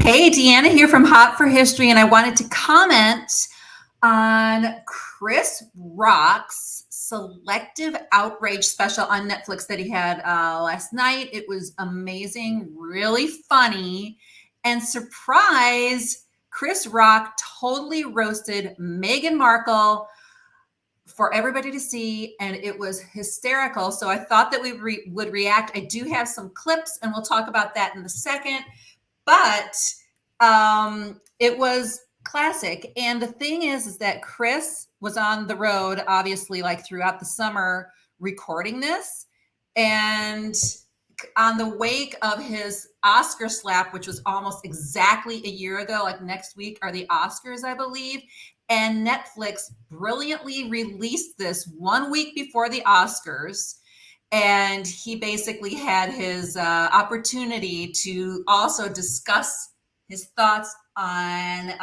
Hey, Deanna here from Hot for History, and I wanted to comment on Chris Rock's Selective Outrage special on Netflix that he had last night. It was amazing, really funny, and surprise, Chris Rock totally roasted Meghan Markle for everybody to see, and it was hysterical. So I thought that we would react. I do have some clips, and we'll talk about that in a second. But it was classic. And the thing is that Chris was on the road, obviously, like throughout the summer recording this. And on the wake of his Oscar slap, which was almost exactly a year ago, like next week are the Oscars, I believe. And Netflix brilliantly released this 1 week before the Oscars. And he basically had his opportunity to also discuss his thoughts on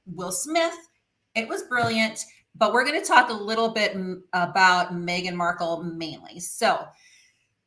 Will Smith. It was brilliant, but we're going to talk a little bit about Meghan Markle mainly. So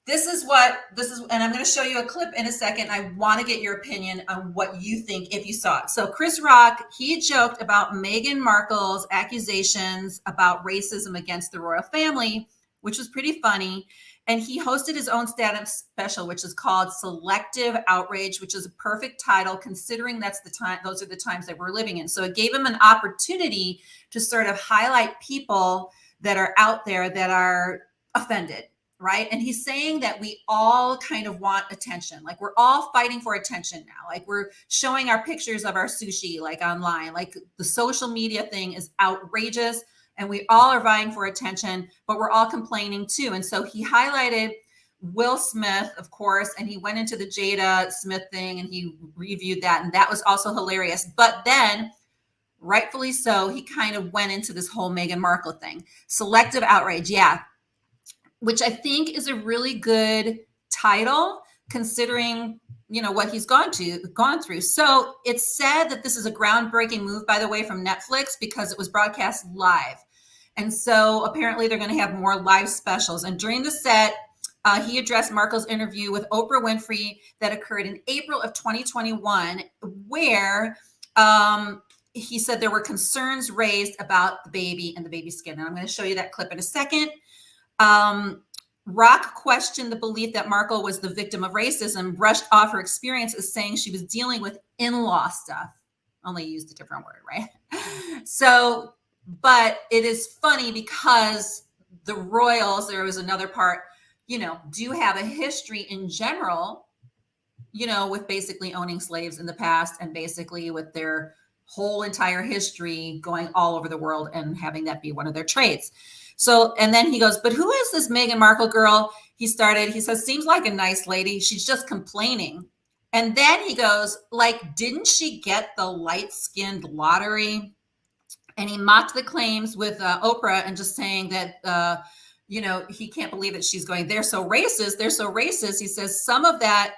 this is, and I'm going to show you a clip in a second. I want to get your opinion on what you think if you saw it. So Chris Rock, he joked about Meghan Markle's accusations about racism against the royal family, which was pretty funny. And he hosted his own stand-up special, which is called Selective Outrage, which is a perfect title considering that's the time, those are the times that we're living in. So it gave him an opportunity to sort of highlight people that are out there that are offended, right? And he's saying that we all kind of want attention. Like we're all fighting for attention now. Like we're showing our pictures of our sushi, like online, like the social media thing is outrageous. And we all are vying for attention, but we're all complaining too. And so he highlighted Will Smith, of course, and he went into the Jada Smith thing and he reviewed that. And that was also hilarious. But then, rightfully so, he kind of went into this whole Meghan Markle thing. Selective outrage, yeah, which I think is a really good title considering what he's gone through. So it's said that this is a groundbreaking move, by the way, from Netflix because it was broadcast live. And so apparently they're going to have more live specials. And during the set, he addressed Markle's interview with Oprah Winfrey that occurred in April of 2021, where he said there were concerns raised about the baby and the baby's skin. And I'm going to show you that clip in a second. Rock questioned the belief that Markle was the victim of racism, brushed off her experience as saying she was dealing with in-law stuff. Only used a different word, right? So, but it is funny because the royals, there was another part, do have a history in general, with basically owning slaves in the past and basically with their whole entire history going all over the world and having that be one of their trades. So, and then he goes, but who is this Meghan Markle girl? He says, seems like a nice lady. She's just complaining. And then he goes, like, didn't she get the light-skinned lottery? And he mocked the claims with Oprah and just saying that, he can't believe that she's going, they're so racist. They're so racist. He says some of that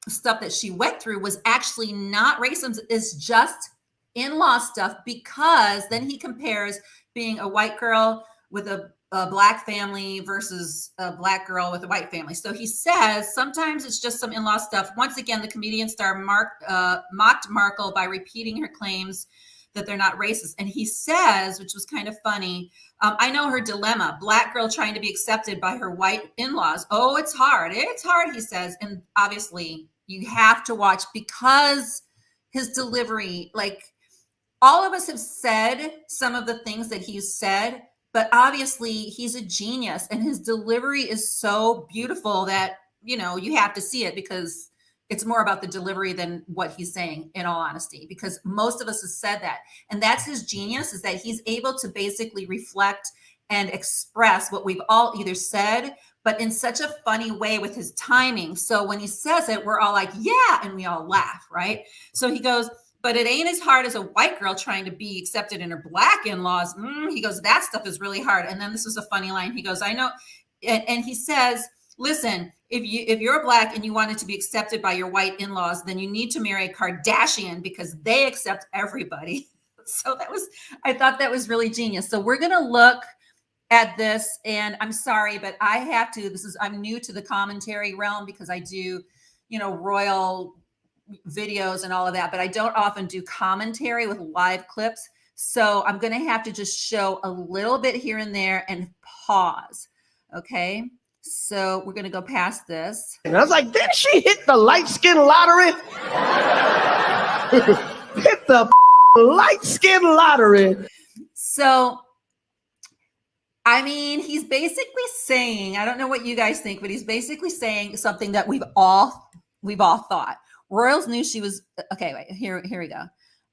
stuff that she went through was actually not racism. It's just in-law stuff, because then he compares being a white girl with a black family versus a black girl with a white family. So he says sometimes it's just some in-law stuff. Once again, the comedian star mocked Markle by repeating her claims that they're not racist. And he says, which was kind of funny, I know her dilemma, black girl trying to be accepted by her white in-laws. Oh, it's hard. It's hard, he says. And obviously you have to watch because his delivery, like, all of us have said some of the things that he's said, but obviously he's a genius and his delivery is so beautiful that, you have to see it because it's more about the delivery than what he's saying, in all honesty, because most of us have said that. And that's his genius, is that he's able to basically reflect and express what we've all either said, but in such a funny way with his timing. So when he says it, we're all like, yeah, and we all laugh, right? So he goes, but it ain't as hard as a white girl trying to be accepted in her black in-laws. He goes, that stuff is really hard. And then this is a funny line. He goes, I know. And he says, listen, if you're black and you wanted to be accepted by your white in-laws, then you need to marry a Kardashian because they accept everybody. So I thought that was really genius. So we're going to look at this, and I'm sorry, but I have to, I'm new to the commentary realm because I do, royal videos and all of that, but I don't often do commentary with live clips. So I'm going to have to just show a little bit here and there and pause. Okay. So we're going to go past this. And I was like, did she hit the light skin lottery? Hit the light skin lottery. So, I mean, he's basically saying, I don't know what you guys think, but he's basically saying something that we've all thought. Royals knew she was, okay, wait, here we go.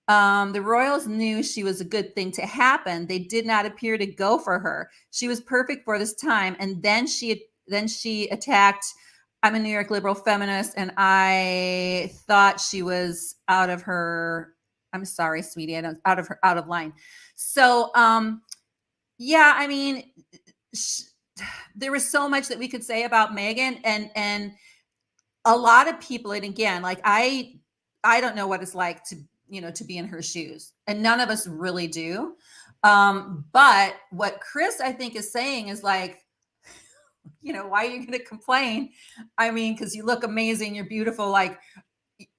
The Royals knew she was a good thing to happen. They did not appear to go for her. She was perfect for this time. And then she attacked, I'm a New York liberal feminist, and I thought she was out of her, I'm sorry, sweetie, I don't, out of line. So, yeah, I mean, there was so much that we could say about Meghan, and a lot of people, and again, like I don't know what it's like to, to be in her shoes, and none of us really do. But what Chris, I think, is saying is like, why are you going to complain? I mean, because you look amazing, you're beautiful, like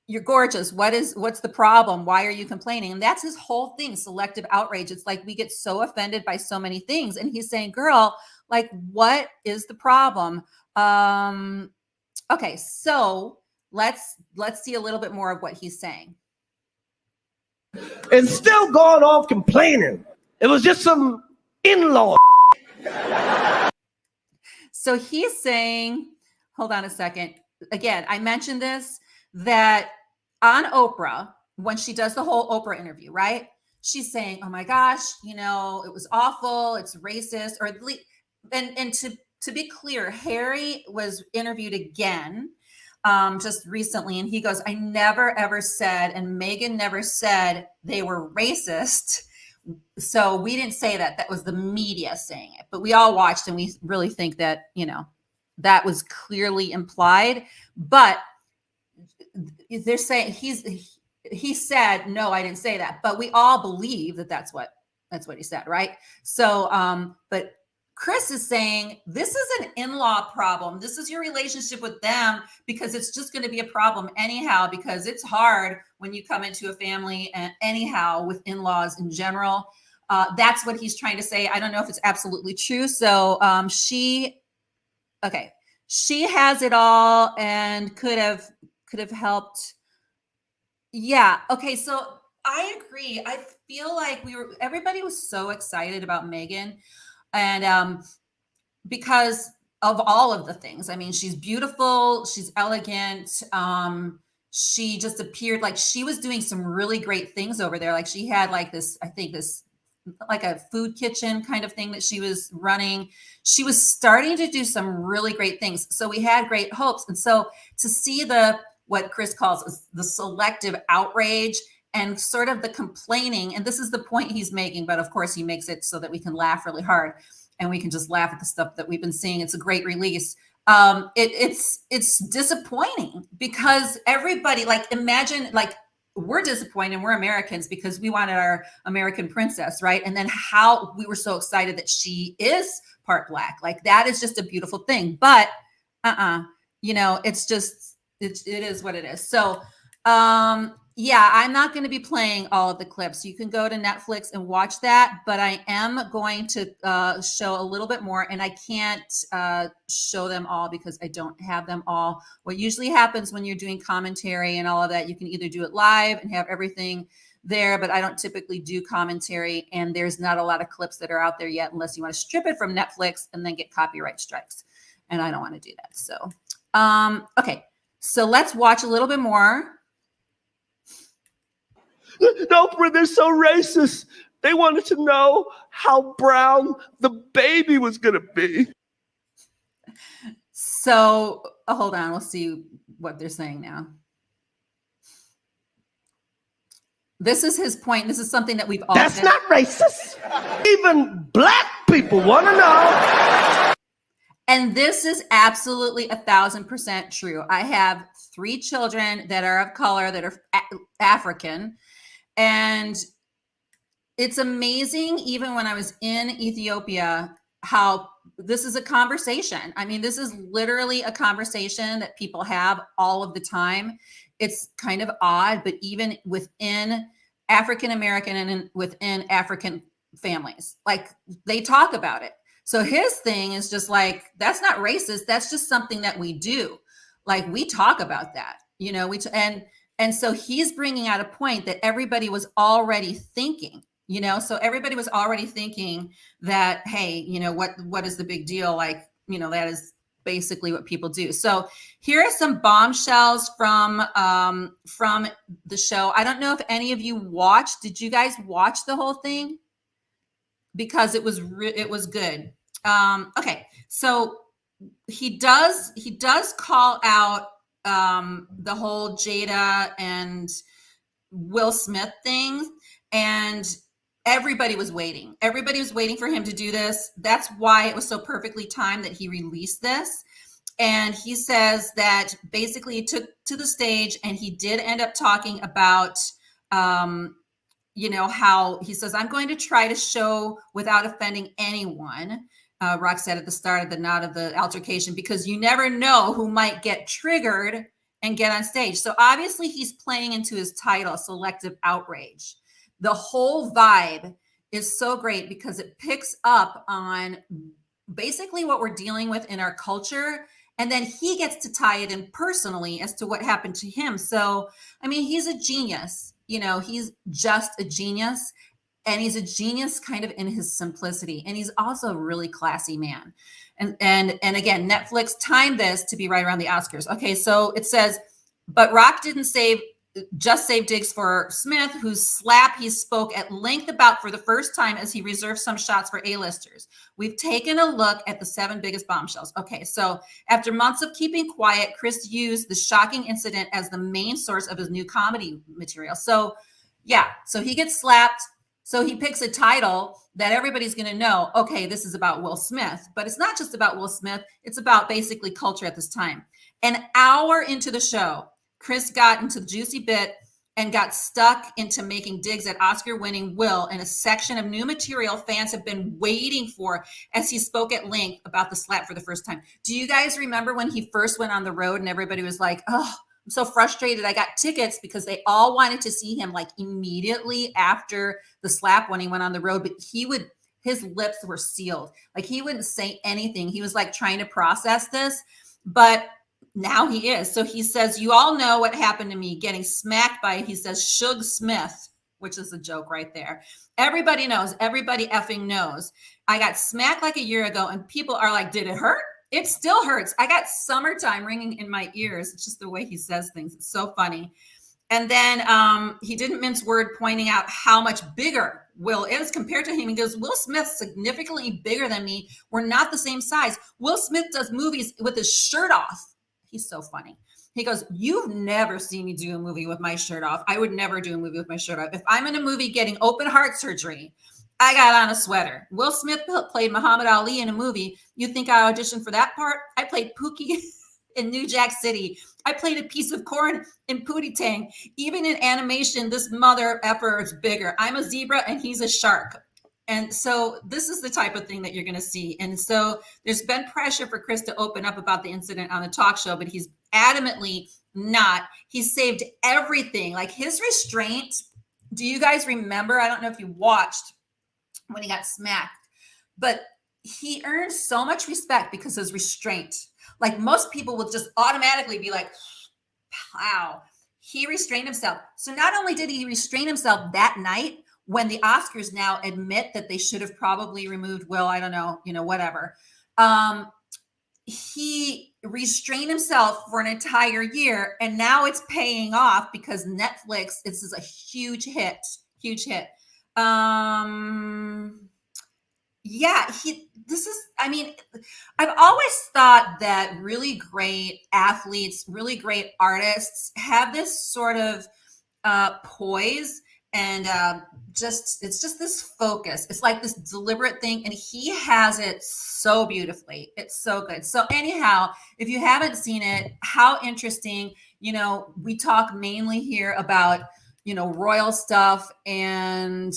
you're gorgeous. What's the problem? Why are you complaining? And that's his whole thing, selective outrage. It's like we get so offended by so many things. And he's saying, girl, like, what is the problem? Okay, so let's see a little bit more of what he's saying. And still going off complaining. It was just some in-law. So he's saying, hold on a second. Again, I mentioned this, that on Oprah, when she does the whole Oprah interview, right? She's saying, oh my gosh, it was awful. It's racist. Or at least, and to be clear, Harry was interviewed again just recently. And he goes, I never, ever said, and Meghan never said they were racist. So we didn't say that. That was the media saying it. But we all watched, and we really think that, that was clearly implied. But they're saying he said, no, I didn't say that. But we all believe that that's what he said, right? So, but Chris is saying this is an in-law problem. This is your relationship with them, because it's just going to be a problem anyhow, because it's hard when you come into a family and anyhow with in-laws in general. That's what he's trying to say. I don't know if it's absolutely true. So she has it all and could have helped. Yeah. Okay. So I agree. I feel like everybody was so excited about Meghan. And because of all of the things. I mean, she's beautiful, she's elegant. She just appeared like she was doing some really great things over there. Like she had like this, I think this, like a food kitchen kind of thing that she was running. She was starting to do some really great things. So we had great hopes. And so to see what Chris calls the selective outrage and sort of the complaining, and this is the point he's making, but of course he makes it so that we can laugh really hard and we can just laugh at the stuff that we've been seeing. It's a great release. It's disappointing because everybody, like, imagine, like, we're disappointed, we're Americans because we wanted our American princess, right? And then how we were so excited that she is part Black. Like, that is just a beautiful thing. But it's just, it is what it is. So yeah, I'm not going to be playing all of the clips. You can go to Netflix and watch that, but I am going to show a little bit more, and I can't show them all because I don't have them all. What usually happens when you're doing commentary and all of that, you can either do it live and have everything there, but I don't typically do commentary, and there's not a lot of clips that are out there yet unless you want to strip it from Netflix and then get copyright strikes, and I don't want to do that. So, okay, so let's watch a little bit more. Oprah, they're so racist. They wanted to know how brown the baby was going to be. So hold on. We'll see what they're saying now. This is his point. This is something that we've all That's said. not racist. Even Black people want to know. And this is absolutely 1,000% true. I have 3 children that are of color, that are African. And it's amazing, even when I was in Ethiopia, how this is a conversation. I mean, this is literally a conversation that people have all of the time. It's kind of odd, but even within African American and within African families, like they talk about it. So his thing is just like, that's not racist. That's just something that we do. Like we talk about that, you know, and so he's bringing out a point that everybody was already thinking, you know, so everybody was already thinking that, hey, you know, what is the big deal? Like, you know, that is basically what people do. So here are some bombshells from the show. I don't know if any of you watched. Did you guys watch the whole thing? Because it was good. Okay, so he does call out the whole Jada and Will Smith thing, and everybody was waiting. Everybody was waiting for him to do this. That's why it was so perfectly timed that he released this. And he says that basically he took to the stage and he did end up talking about you know, how he says, I'm going to try to show without offending anyone. Rock said at the start of the altercation, because you never know who might get triggered and get on stage. So obviously he's playing into his title, Selective Outrage. The whole vibe is so great because it picks up on basically what we're dealing with in our culture. And then he gets to tie it in personally as to what happened to him. So, I mean, he's a genius. You know, he's just a genius, and he's a genius kind of in his simplicity. And he's also a really classy man. And again, Netflix timed this to be right around the Oscars. Okay, so it says, but Rock didn't just save digs for Smith, whose slap he spoke at length about for the first time as he reserved some shots for A-listers. We've taken a look at the 7 biggest bombshells. Okay, so after months of keeping quiet, Chris used the shocking incident as the main source of his new comedy material. So yeah, so he gets slapped. So he picks a title that everybody's going to know, okay, this is about Will Smith. But it's not just about Will Smith. It's about basically culture at this time. An hour into the show, Chris got into the juicy bit and got stuck into making digs at Oscar-winning Will in a section of new material fans have been waiting for as he spoke at length about the slap for the first time. Do you guys remember when he first went on the road and everybody was like, oh, I'm so frustrated. I got tickets because they all wanted to see him like immediately after the slap when he went on the road, but his lips were sealed. Like he wouldn't say anything. He was like trying to process this, but now he is. So he says, you all know what happened to me getting smacked by, he says, Suge Smith, which is a joke right there. Everybody knows. Everybody effing knows. I got smacked like a year ago and people are like, did it hurt? It still hurts. I got summertime ringing in my ears. It's just the way he says things. It's so funny. And then he didn't mince word pointing out how much bigger Will is compared to him. He goes, Will Smith's significantly bigger than me. We're not the same size. Will Smith does movies with his shirt off. He's so funny. He goes, you've never seen me do a movie with my shirt off. I would never do a movie with my shirt off. If I'm in a movie getting open heart surgery, I got on a sweater. Will Smith played Muhammad Ali in a movie. You think I auditioned for that part? I played Pookie in New Jack City. I played a piece of corn in Pootie Tang. Even in animation, this mother effer is bigger. I'm a zebra and he's a shark. And so this is the type of thing that you're going to see. And so there's been pressure for Chris to open up about the incident on the talk show, but he's adamantly not. He saved everything. Like his restraint. Do you guys remember? I don't know if you watched when he got smacked, but he earned so much respect because of his restraint. Like most people would just automatically be like, wow, he restrained himself. So not only did he restrain himself that night, when the Oscars now admit that they should have probably removed Will, I don't know, whatever. He restrained himself for an entire year, and now it's paying off because Netflix, this is a huge hit. I've always thought that really great athletes, really great artists have this sort of poise and it's just this focus. It's like this deliberate thing, and he has it so beautifully. It's so good. So anyhow, if you haven't seen it, how interesting. We talk mainly here about royal stuff and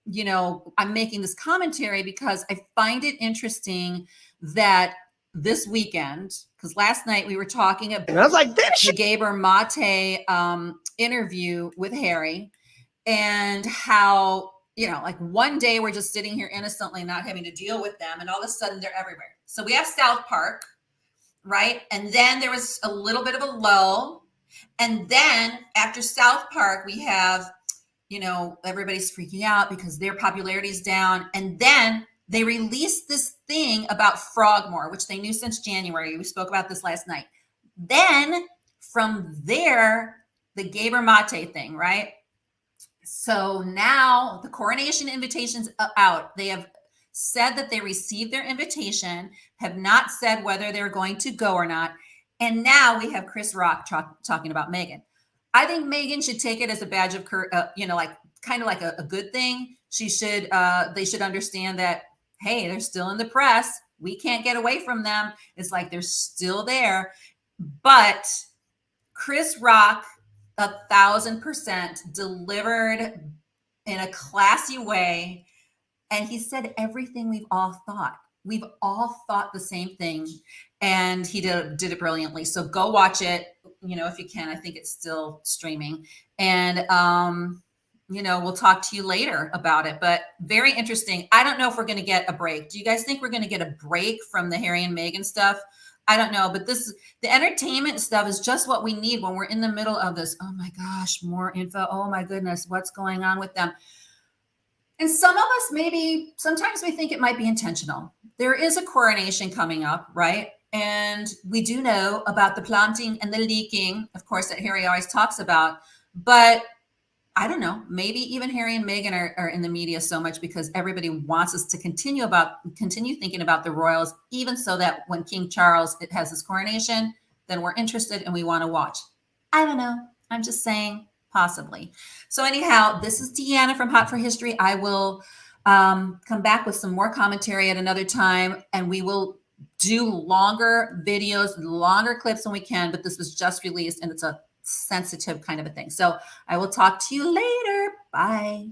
I'm making this commentary because I find it interesting that this weekend, because last night we were talking about And I was like, the Gabor Mate interview with Harry, and how, like one day we're just sitting here innocently not having to deal with them, and all of a sudden they're everywhere. So we have South Park, right? And then there was a little bit of a lull. And then after South Park, we have, everybody's freaking out because their popularity is down. And then they released this thing about Frogmore, which they knew since January. We spoke about this last night. Then from there, the Gabor Mate thing, right? So now the coronation invitation's out. They have said that they received their invitation, have not said whether they're going to go or not. And now we have Chris Rock talking about Meghan. I think Meghan should take it as a badge of, like kind of like a good thing. They should understand that, hey, they're still in the press. We can't get away from them. It's like they're still there. But Chris Rock, 1,000% delivered in a classy way. And he said everything we've all thought. We've all thought the same thing. And he did it brilliantly. So go watch it, if you can. I think it's still streaming. And, we'll talk to you later about it. But very interesting. I don't know if we're going to get a break. Do you guys think we're going to get a break from the Harry and Meghan stuff? I don't know, but the entertainment stuff is just what we need when we're in the middle of this. Oh my gosh, more info. Oh my goodness, what's going on with them? And some of us, sometimes we think it might be intentional. There is a coronation coming up, right? And we do know about the planting and the leaking, of course, that Harry always talks about. But I don't know, maybe even Harry and Meghan are in the media so much because everybody wants us to continue thinking about the royals, even so that when King Charles has his coronation, then we're interested and we want to watch. I don't know. I'm just saying, possibly. So anyhow, this is Deanna from Hot for History. I will come back with some more commentary at another time, and we will do longer videos, longer clips when we can, but this was just released and it's a sensitive kind of a thing. So I will talk to you later. Bye.